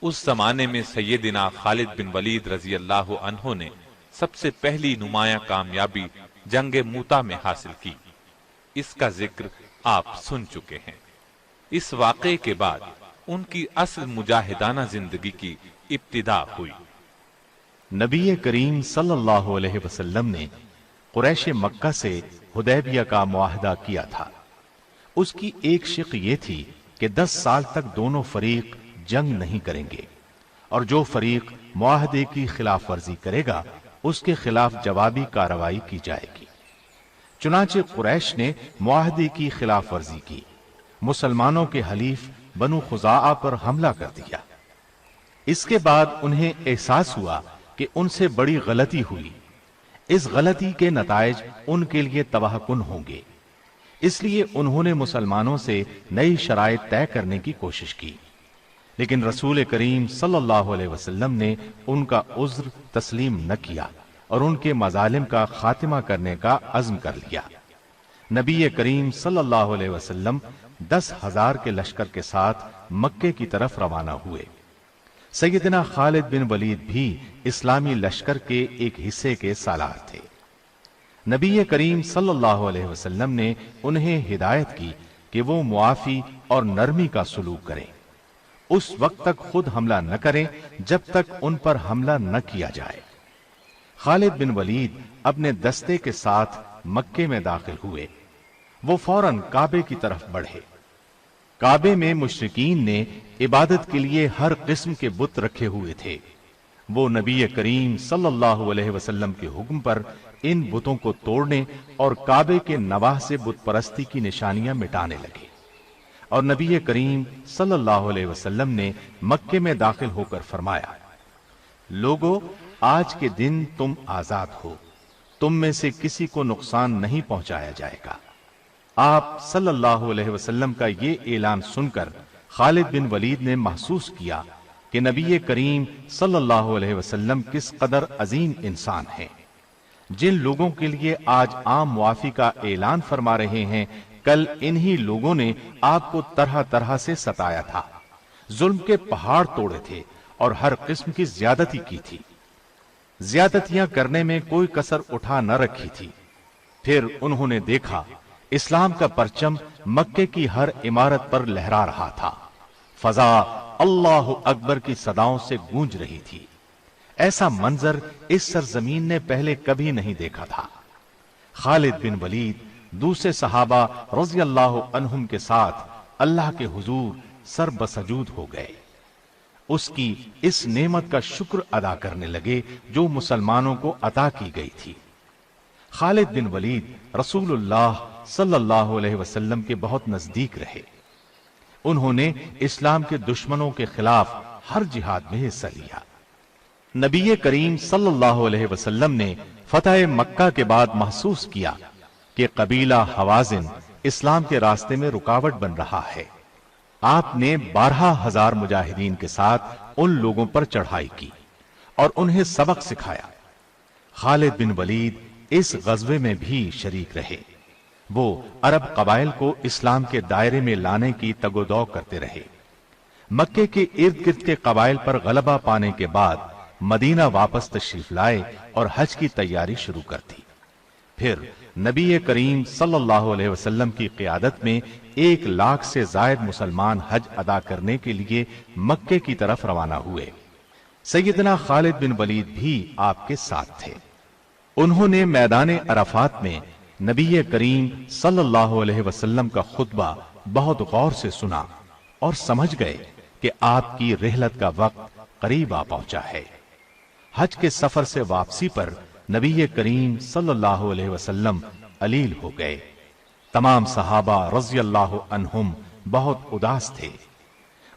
اس زمانے میں سیدنا خالد بن ولید رضی اللہ عنہ نے سب سے پہلی نمایاں کامیابی جنگ موتا میں حاصل کی۔ اس کا ذکر آپ سن چکے ہیں۔ اس واقعے کے بعد ان کی اصل مجاہدانہ زندگی کی ابتدا ہوئی۔ نبی کریم صلی اللہ علیہ وسلم نے قریش مکہ سے حدیبیہ کا معاہدہ کیا تھا۔ اس کی ایک شق یہ تھی کہ 10 سال تک دونوں فریق جنگ نہیں کریں گے، اور جو فریق معاہدے کی خلاف ورزی کرے گا اس کے خلاف جوابی کارروائی کی جائے گی۔ چنانچہ قریش نے معاہدے کی خلاف ورزی کی، مسلمانوں کے حلیف بنو خزاعہ پر حملہ کر دیا۔ اس کے بعد انہیں احساس ہوا کہ ان سے بڑی غلطی ہوئی، اس غلطی کے نتائج ان کے لیے تباہ کن ہوں گے، اس لیے انہوں نے مسلمانوں سے نئی شرائط طے کرنے کی کوشش کی، لیکن رسول کریم صلی اللہ علیہ وسلم نے ان کا عذر تسلیم نہ کیا اور ان کے مظالم کا خاتمہ کرنے کا عزم کر لیا۔ نبی کریم صلی اللہ علیہ وسلم 10,000 کے لشکر کے ساتھ مکے کی طرف روانہ ہوئے۔ سیدنا خالد بن ولید بھی اسلامی لشکر کے ایک حصے کے سالار تھے۔ نبی کریم صلی اللہ علیہ وسلم نے انہیں ہدایت کی کہ وہ معافی اور نرمی کا سلوک کریں، اس وقت تک خود حملہ نہ کریں جب تک ان پر حملہ نہ کیا جائے۔ خالد بن ولید اپنے دستے کے ساتھ مکے میں داخل ہوئے۔ وہ فوراً کعبے کی طرف بڑھے۔ کعبے میں مشرکین نے عبادت کے لیے ہر قسم کے بت رکھے ہوئے تھے۔ وہ نبی کریم صلی اللہ علیہ وسلم کے حکم پر ان بتوں کو توڑنے اور کعبے کے نواح سے بت پرستی کی نشانیاں مٹانے لگے، اور نبی کریم صلی اللہ علیہ وسلم نے مکے میں داخل ہو کر فرمایا، لوگو، آج کے دن تم آزاد ہو، تم میں سے کسی کو نقصان نہیں پہنچایا جائے گا۔ آپ صلی اللہ علیہ وسلم کا یہ اعلان سن کر خالد بن ولید نے محسوس کیا کہ نبی کریم صلی اللہ علیہ وسلم کس قدر عظیم انسان ہیں۔ جن لوگوں کے لیے آج عام معافی کا اعلان فرما رہے ہیں، کل انہی لوگوں نے آپ کو طرح طرح سے ستایا تھا، ظلم کے پہاڑ توڑے تھے اور ہر قسم کی زیادتی کی تھی، زیادتیاں کرنے میں کوئی کسر اٹھا نہ رکھی تھی۔ پھر انہوں نے دیکھا اسلام کا پرچم مکے کی ہر عمارت پر لہرا رہا تھا، فضا اللہ اکبر کی صداؤں سے گونج رہی تھی۔ ایسا منظر اس سرزمین نے پہلے کبھی نہیں دیکھا تھا۔ خالد بن ولید دوسرے صحابہ رضی اللہ عنہم کے ساتھ اللہ کے حضور سر بسجود ہو گئے، اس کی اس نعمت کا شکر ادا کرنے لگے جو مسلمانوں کو عطا کی گئی تھی۔ خالد بن ولید رسول اللہ صلی اللہ علیہ وسلم کے بہت نزدیک رہے۔ انہوں نے اسلام کے دشمنوں کے خلاف ہر جہاد میں حصہ لیا۔ نبی کریم صلی اللہ علیہ وسلم نے فتح مکہ کے بعد محسوس کیا کہ قبیلہ حوازن اسلام کے راستے میں رکاوٹ بن رہا ہے۔ آپ نے 12,000 مجاہدین کے ساتھ ان لوگوں پر چڑھائی کی اور انہیں سبق سکھایا۔ خالد بن ولید اس غزوے میں بھی شریک رہے۔ وہ عرب قبائل کو اسلام کے دائرے میں لانے کی تگ و دو کرتے رہے۔ مکے کے ارد گرد کے قبائل پر غلبہ پانے کے بعد مدینہ واپس تشریف لائے اور حج کی تیاری شروع کر دی۔ پھر نبی کریم صلی اللہ علیہ وسلم کی قیادت میں 1,00,000 سے زائد مسلمان حج ادا کرنے کے لیے مکے کی طرف روانہ ہوئے۔ سیدنا خالد بن ولید بھی آپ کے ساتھ تھے۔ انہوں نے میدان عرفات میں نبی کریم صلی اللہ علیہ وسلم کا خطبہ بہت غور سے سنا اور سمجھ گئے کہ آپ کی رحلت کا وقت قریب آ پہنچا ہے۔ حج کے سفر سے واپسی پر نبی کریم صلی اللہ علیہ وسلم علیل ہو گئے۔ تمام صحابہ رضی اللہ عنہم بہت اداس تھے۔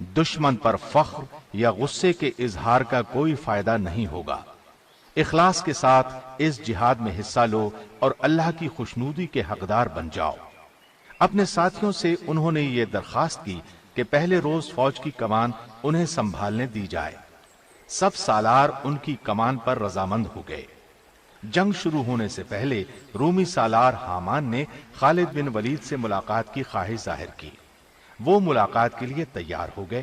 دشمن پر فخر یا غصے کے اظہار کا کوئی فائدہ نہیں ہوگا۔ اخلاص کے ساتھ اس جہاد میں حصہ لو اور اللہ کی خوشنودی کے حقدار بن جاؤ۔ اپنے ساتھیوں سے انہوں نے یہ درخواست کی کہ پہلے روز فوج کی کمان انہیں سنبھالنے دی جائے۔ سب سالار ان کی کمان پر رضامند ہو گئے۔ جنگ شروع ہونے سے پہلے رومی سالار حامان نے خالد بن ولید سے ملاقات کی خواہش ظاہر کی۔ وہ ملاقات کے لیے تیار ہو گئے۔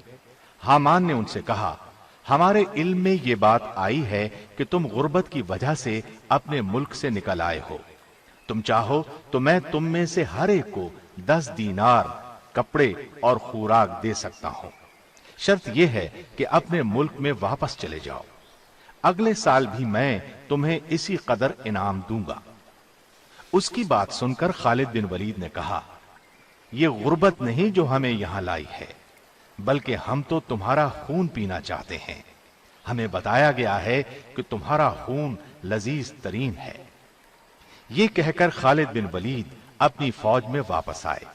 حامان نے ان سے کہا، ہمارے علم میں یہ بات آئی ہے کہ تم غربت کی وجہ سے اپنے ملک سے نکل آئے ہو۔ تم چاہو تو میں تم میں سے ہر ایک کو 10 دینار کپڑے اور خوراک دے سکتا ہوں۔ شرط یہ ہے کہ اپنے ملک میں واپس چلے جاؤ۔ اگلے سال بھی میں تمہیں اسی قدر انعام دوں گا۔ اس کی بات سن کر خالد بن ولید نے کہا، یہ غربت نہیں جو ہمیں یہاں لائی ہے، بلکہ ہم تو تمہارا خون پینا چاہتے ہیں۔ ہمیں بتایا گیا ہے کہ تمہارا خون لذیذ ترین ہے۔ یہ کہہ کر خالد بن ولید اپنی فوج میں واپس آئے۔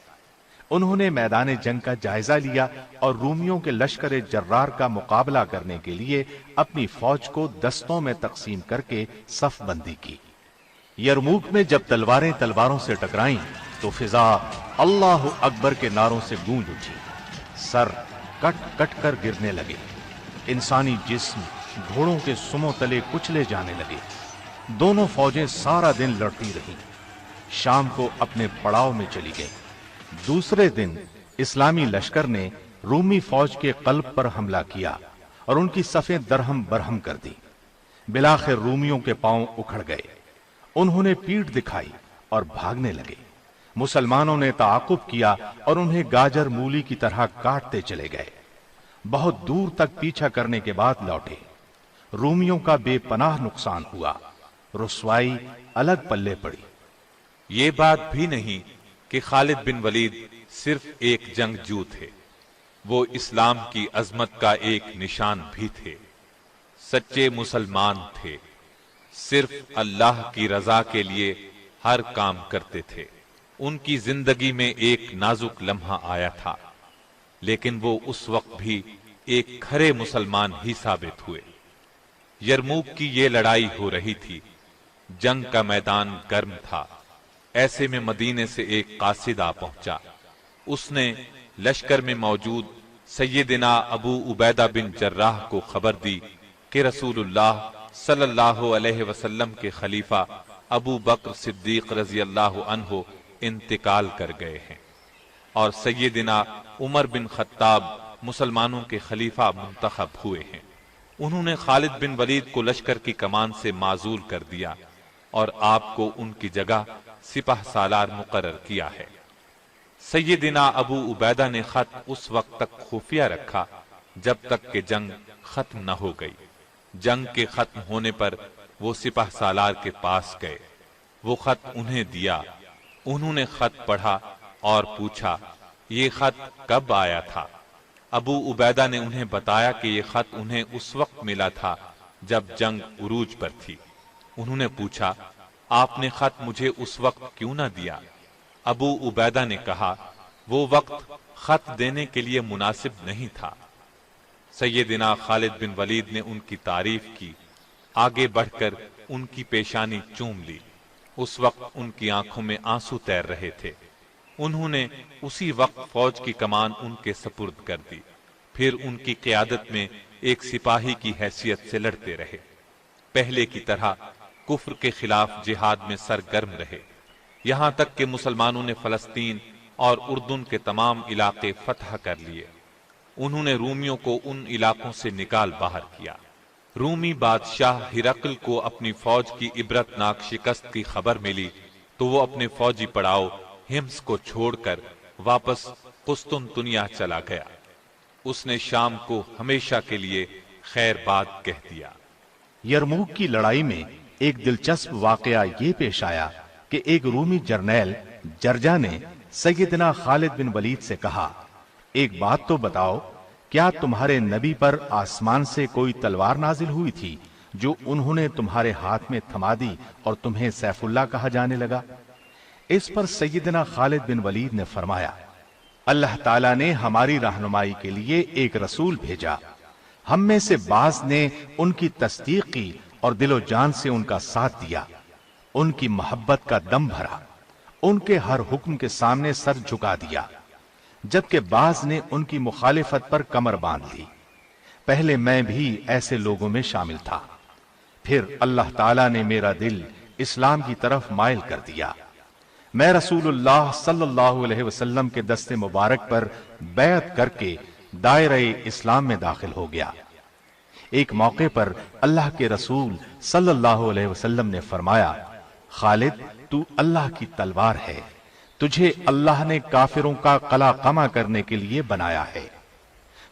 انہوں نے میدان جنگ کا جائزہ لیا اور رومیوں کے لشکر جرار کا مقابلہ کرنے کے لیے اپنی فوج کو دستوں میں تقسیم کر کے صف بندی کی۔ یرموک میں جب تلواریں تلواروں سے ٹکرائیں تو فضا اللہ اکبر کے نعروں سے گونج اٹھی۔ سر کٹ کٹ کر گرنے لگے، انسانی جسم گھوڑوں کے سموں تلے کچلے جانے لگے۔ دونوں فوجیں سارا دن لڑتی رہیں، شام کو اپنے پڑاؤ میں چلی گئیں۔ دوسرے دن اسلامی لشکر نے رومی فوج کے قلب پر حملہ کیا اور ان کی صفیں درہم برہم کر دی۔ بلاخر رومیوں کے پاؤں اکھڑ گئے، انہوں نے پیٹھ دکھائی اور بھاگنے لگے۔ مسلمانوں نے تعاقب کیا اور انہیں گاجر مولی کی طرح کاٹتے چلے گئے۔ بہت دور تک پیچھا کرنے کے بعد لوٹے۔ رومیوں کا بے پناہ نقصان ہوا، رسوائی الگ پلے پڑی۔ یہ بات بھی نہیں کہ خالد بن ولید صرف ایک جنگجو تھے، وہ اسلام کی عظمت کا ایک نشان بھی تھے۔ سچے مسلمان تھے، صرف اللہ کی رضا کے لیے ہر کام کرتے تھے۔ ان کی زندگی میں ایک نازک لمحہ آیا تھا، لیکن وہ اس وقت بھی ایک کھرے مسلمان ہی ثابت ہوئے۔ یرموک کی یہ لڑائی ہو رہی تھی، جنگ کا میدان گرم تھا۔ ایسے میں مدینے سے ایک قاصد آ پہنچا۔ اس نے لشکر میں موجود سیدنا ابو عبیدہ بن جراح کو خبر دی کہ رسول اللہ صلی اللہ علیہ وسلم کے خلیفہ ابو بکر صدیق رضی اللہ عنہ انتقال کر گئے ہیں اور سیدنا عمر بن خطاب مسلمانوں کے خلیفہ منتخب ہوئے ہیں۔ انہوں نے خالد بن ولید کو لشکر کی کمان سے معزول کر دیا اور آپ کو ان کی جگہ سپہ سالار مقرر کیا ہے۔ سیدنا ابو عبیدہ نے خط اس وقت تک خفیہ رکھا جب تک کہ جنگ ختم نہ ہو گئی۔ جنگ کے ختم ہونے پر وہ سپہ سالار کے پاس گئے، وہ خط انہیں دیا۔ انہوں نے خط پڑھا اور پوچھا، یہ خط کب آیا تھا؟ ابو عبیدہ نے انہیں بتایا کہ یہ خط انہیں اس وقت ملا تھا جب جنگ عروج پر تھی۔ انہوں نے پوچھا، آپ نے خط مجھے اس وقت کیوں نہ دیا؟ ابو عبیدہ نے کہا، وہ وقت خط دینے کے لیے مناسب نہیں تھا۔ سیدنا خالد بن ولید نے ان کی تعریف کی، آگے بڑھ کر ان کی پیشانی چوم لی۔ اس وقت ان کی آنکھوں میں آنسو تیر رہے تھے۔ انہوں نے اسی وقت فوج کی کمان ان کے سپرد کر دی، پھر ان کی قیادت میں ایک سپاہی کی حیثیت سے لڑتے رہے۔ پہلے کی طرح کفر کے خلاف جہاد میں سرگرم رہے، یہاں تک کہ مسلمانوں نے فلسطین اور اردن کے تمام علاقے فتح کر لیے۔ انہوں نے رومیوں کو ان علاقوں سے نکال باہر کیا۔ رومی بادشاہ ہرقل کو اپنی فوج کی عبرتناک شکست کی خبر ملی تو وہ اپنے فوجی پڑاؤ ہمس کو چھوڑ کر واپس قسطنطنیہ چلا گیا۔ اس نے شام کو ہمیشہ کے لیے خیر باد کہہ دیا۔ یرموک کی لڑائی میں ایک دلچسپ واقعہ یہ پیش آیا کہ ایک رومی جرنیل جرجا نے سیدنا خالد بن ولید سے کہا، ایک بات تو بتاؤ، کیا تمہارے نبی پر آسمان سے کوئی تلوار نازل ہوئی تھی جو انہوں نے تمہارے ہاتھ میں تھما دی اور تمہیں سیف اللہ کہا جانے لگا؟ اس پر سیدنا خالد بن ولید نے فرمایا، اللہ تعالیٰ نے ہماری رہنمائی کے لیے ایک رسول بھیجا، ہم میں سے بعض نے ان کی تصدیق کی اور دل و جان سے ان کا ساتھ دیا، ان کی محبت کا دم بھرا، ان کے ہر حکم کے سامنے سر جھکا دیا، جبکہ بعض نے ان کی مخالفت پر کمر باندھ لی۔ پہلے میں بھی ایسے لوگوں میں شامل تھا، پھر اللہ تعالیٰ نے میرا دل اسلام کی طرف مائل کر دیا۔ میں رسول اللہ صلی اللہ علیہ وسلم کے دست مبارک پر بیعت کر کے دائرہ اسلام میں داخل ہو گیا۔ ایک موقع پر اللہ کے رسول صلی اللہ علیہ وسلم نے فرمایا، خالد تو اللہ کی تلوار ہے، تجھے اللہ نے کافروں کا قلع قمع کرنے کے لیے بنایا ہے۔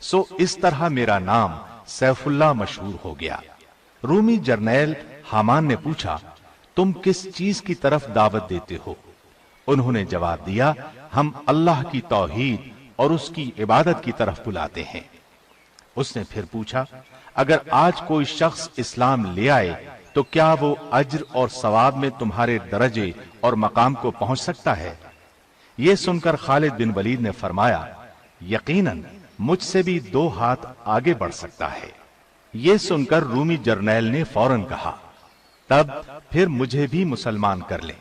سو اس طرح میرا نام سیف اللہ مشہور ہو گیا۔ رومی جرنیل حامان نے پوچھا، تم کس چیز کی طرف دعوت دیتے ہو؟ انہوں نے جواب دیا، ہم اللہ کی توحید اور اس کی عبادت کی طرف بلاتے ہیں۔ اس نے پھر پوچھا، اگر آج کوئی شخص اسلام لے آئے تو کیا وہ اجر اور ثواب میں تمہارے درجے اور مقام کو پہنچ سکتا ہے؟ یہ سن کر خالد بن ولید نے فرمایا، یقیناً مجھ سے بھی 2 ہاتھ آگے بڑھ سکتا ہے۔ یہ سن کر رومی جرنیل نے فوراً کہا، تب پھر مجھے بھی مسلمان کر لیں۔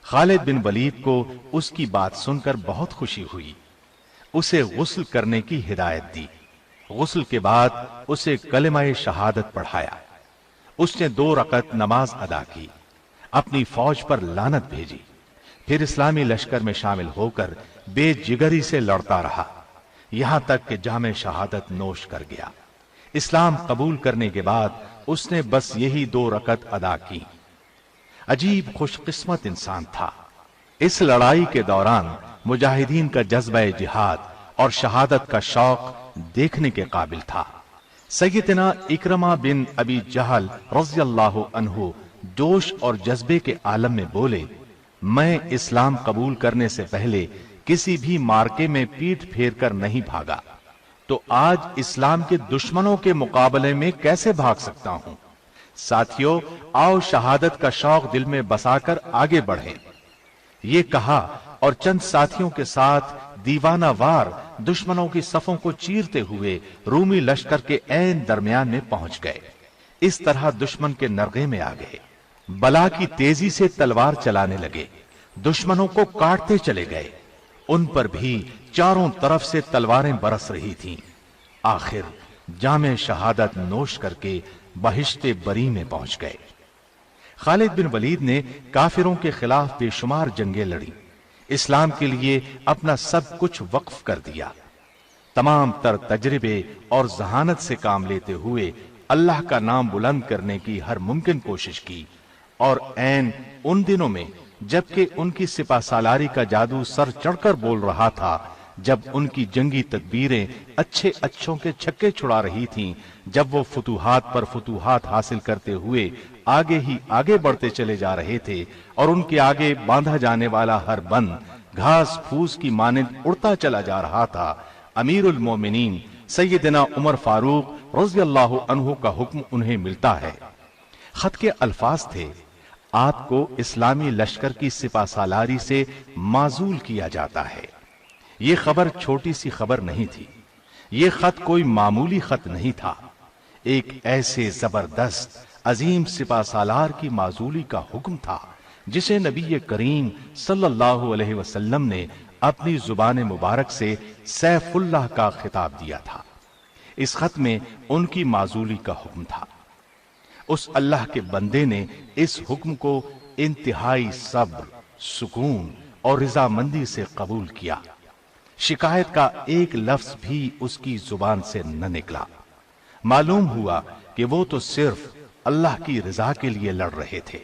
خالد بن ولید کو اس کی بات سن کر بہت خوشی ہوئی، اسے غسل کرنے کی ہدایت دی۔ غسل کے بعد اسے کلمہ شہادت پڑھایا۔ اس نے 2 رکعت نماز ادا کی، اپنی فوج پر لعنت بھیجی، پھر اسلامی لشکر میں شامل ہو کر بے جگری سے لڑتا رہا، یہاں تک کہ جام شہادت نوش کر گیا۔ اسلام قبول کرنے کے بعد اس نے بس یہی 2 رکعت ادا کی۔ عجیب خوش قسمت انسان تھا۔ اس لڑائی کے دوران مجاہدین کا جذبہ جہاد اور شہادت کا شوق دیکھنے کے قابل تھا۔ سیدنا اکرمہ بن ابی جہل رضی اللہ عنہ جوش اور جذبے کے عالم میں بولے، میں اسلام قبول کرنے سے پہلے کسی بھی مارکے میں پیٹھ پھیر کر نہیں بھاگا، تو آج اسلام کے دشمنوں کے مقابلے میں کیسے بھاگ سکتا ہوں؟ ساتھیو، آؤ شہادت کا شوق دل میں بسا کر آگے بڑھیں۔ یہ کہا اور چند ساتھیوں کے ساتھ دیوانہ وار دشمنوں کی صفوں کو چیرتے ہوئے رومی لشکر کے عین درمیان میں پہنچ گئے۔ اس طرح دشمن کے نرغے میں آ گئے، بلا کی تیزی سے تلوار چلانے لگے، دشمنوں کو کاٹتے چلے گئے، ان پر بھی چاروں طرف سے تلواریں برس رہی تھیں۔ آخر جام شہادت نوش کر کے بہشت بری میں پہنچ گئے۔ خالد بن ولید نے کافروں کے خلاف بے شمار جنگیں لڑی، اسلام کے لیے اپنا سب کچھ وقف کر دیا۔ تمام تر تجربے اور ذہانت سے کام لیتے ہوئے اللہ کا نام بلند کرنے کی ہر ممکن کوشش کی، اور عین ان دنوں میں جبکہ ان کی سپہ سالاری کا جادو سر چڑھ کر بول رہا تھا، جب ان کی جنگی تدبیریں اچھے اچھوں کے چھکے چھڑا رہی تھیں، جب وہ فتوحات پر فتوحات حاصل کرتے ہوئے آگے ہی آگے بڑھتے چلے جا رہے تھے، اور ان کے آگے باندھا جانے والا ہر بند گھاس پھوس کی مانند اڑتا چلا جا رہا تھا، امیر المومنین سیدنا عمر فاروق رضی اللہ عنہ کا حکم انہیں ملتا ہے۔ خط کے الفاظ تھے، آپ کو اسلامی لشکر کی سپہ سالاری سے معزول کیا جاتا ہے۔ یہ خبر چھوٹی سی خبر نہیں تھی، یہ خط کوئی معمولی خط نہیں تھا، ایک ایسے زبردست عظیم سپہ سالار کی معزولی کا حکم تھا جسے نبی کریم صلی اللہ علیہ وسلم نے اپنی زبان مبارک سے سیف اللہ کا خطاب دیا تھا۔ اس خط میں ان کی معزولی کا حکم تھا۔ اس اللہ کے بندے نے اس حکم کو انتہائی صبر، سکون اور رضامندی سے قبول کیا۔ شکایت کا ایک لفظ بھی اس کی زبان سے نہ نکلا۔ معلوم ہوا کہ وہ تو صرف اللہ کی رضا کے لیے لڑ رہے تھے،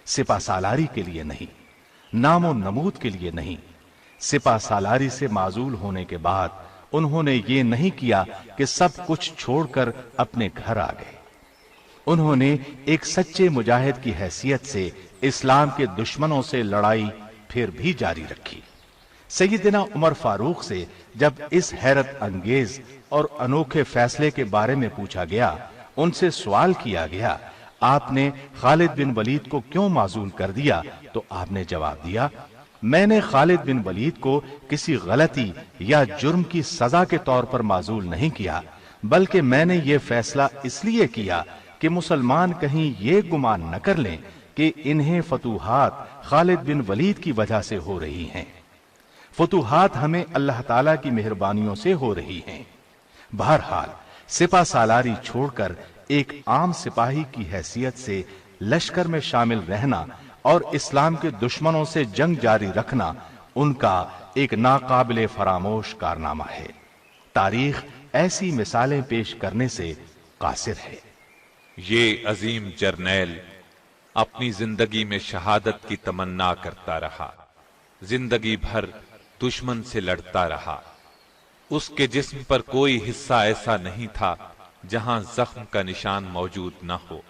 سپہ سالاری کے لیے نہیں، نام و نمود کے لیے نہیں۔ سپہ سالاری سے معزول ہونے کے بعد انہوں نے یہ نہیں کیا کہ سب کچھ چھوڑ کر اپنے گھر آ گئے۔ انہوں نے ایک سچے مجاہد کی حیثیت سے اسلام کے دشمنوں سے لڑائی پھر بھی جاری رکھی۔ سیدنا عمر فاروق سے جب اس حیرت انگیز اور انوکھے فیصلے کے بارے میں پوچھا گیا، ان سے سوال کیا گیا، آپ نے خالد بن ولید کو کیوں معزول کر دیا؟ تو آپ نے جواب دیا، میں نے خالد بن ولید کو کسی غلطی یا جرم کی سزا کے طور پر معزول نہیں کیا، بلکہ میں نے یہ فیصلہ اس لیے کیا کہ مسلمان کہیں یہ گمان نہ کر لیں کہ انہیں فتوحات خالد بن ولید کی وجہ سے ہو رہی ہیں۔ فتوحات ہمیں اللہ تعالیٰ کی مہربانیوں سے ہو رہی ہیں۔ بہرحال سپہ سالاری چھوڑ کر ایک عام سپاہی کی حیثیت سے لشکر میں شامل رہنا اور اسلام کے دشمنوں سے جنگ جاری رکھنا ان کا ایک ناقابل فراموش کارنامہ ہے۔ تاریخ ایسی مثالیں پیش کرنے سے قاصر ہے۔ یہ عظیم جرنیل اپنی زندگی میں شہادت کی تمنا کرتا رہا، زندگی بھر دشمن سے لڑتا رہا۔ اس کے جسم پر کوئی حصہ ایسا نہیں تھا جہاں زخم کا نشان موجود نہ ہو،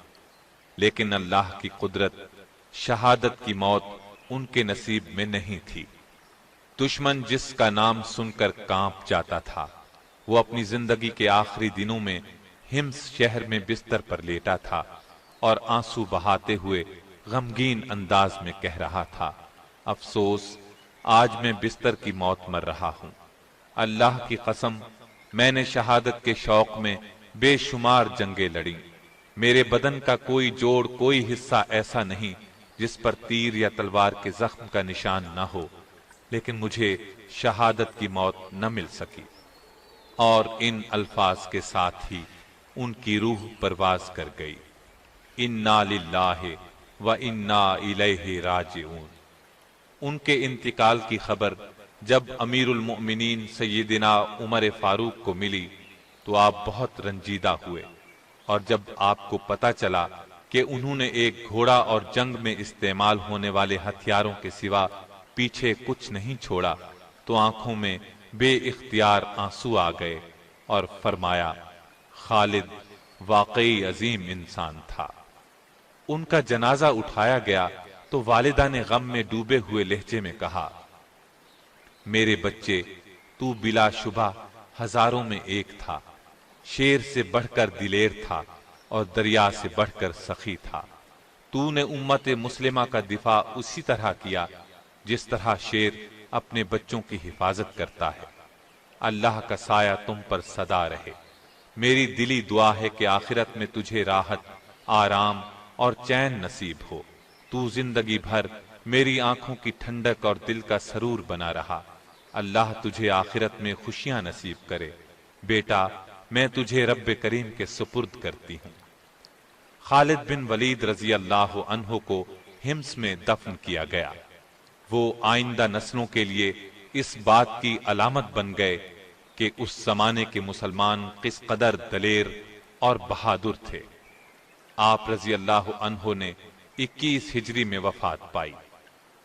لیکن اللہ کی قدرت، شہادت کی موت ان کے نصیب میں نہیں تھی۔ دشمن جس کا نام سن کر کانپ جاتا تھا، وہ اپنی زندگی کے آخری دنوں میں ہمس شہر میں بستر پر لیٹا تھا اور آنسو بہاتے ہوئے غمگین انداز میں کہہ رہا تھا، افسوس، آج میں بستر کی موت مر رہا ہوں۔ اللہ کی قسم، میں نے شہادت کے شوق میں بے شمار جنگیں لڑیں، میرے بدن کا کوئی جوڑ، کوئی حصہ ایسا نہیں جس پر تیر یا تلوار کے زخم کا نشان نہ ہو، لیکن مجھے شہادت کی موت نہ مل سکی۔ اور ان الفاظ کے ساتھ ہی ان کی روح پرواز کر گئی۔ انا للہ و انا الیہ راجعون۔ ان کے انتقال کی خبر جب امیر المؤمنین سیدنا عمر فاروق کو ملی تو آپ بہت رنجیدہ ہوئے، اور جب آپ کو پتہ چلا کہ انہوں نے ایک گھوڑا اور جنگ میں استعمال ہونے والے ہتھیاروں کے سوا پیچھے کچھ نہیں چھوڑا تو آنکھوں میں بے اختیار آنسو آ گئے اور فرمایا، خالد واقعی عظیم انسان تھا۔ ان کا جنازہ اٹھایا گیا تو والدہ نے غم میں ڈوبے ہوئے لہجے میں کہا، میرے بچے، تو بلا شبہ ہزاروں میں ایک تھا، شیر سے بڑھ کر دلیر تھا اور دریا سے بڑھ کر سخی تھا۔ تو نے امت مسلمہ کا دفاع اسی طرح کیا جس طرح شیر اپنے بچوں کی حفاظت کرتا ہے۔ اللہ کا سایہ تم پر سدا رہے۔ میری دلی دعا ہے کہ آخرت میں تجھے راحت، آرام اور چین نصیب ہو۔ تو زندگی بھر میری آنکھوں کی ٹھنڈک اور دل کا سرور بنا رہا۔ اللہ تجھے آخرت میں خوشیاں نصیب کرے۔ بیٹا، میں تجھے رب کریم کے سپرد کرتی ہوں۔ خالد بن ولید رضی اللہ عنہ کو ہمس میں دفن کیا گیا۔ وہ آئندہ نسلوں کے لیے اس بات کی علامت بن گئے کہ اس زمانے کے مسلمان کس قدر دلیر اور بہادر تھے۔ آپ رضی اللہ عنہ نے 21 ہجری میں وفات پائی۔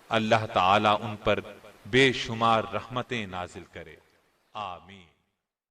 اللہ تعالیٰ ان پر بے شمار رحمتیں نازل کرے، آمین۔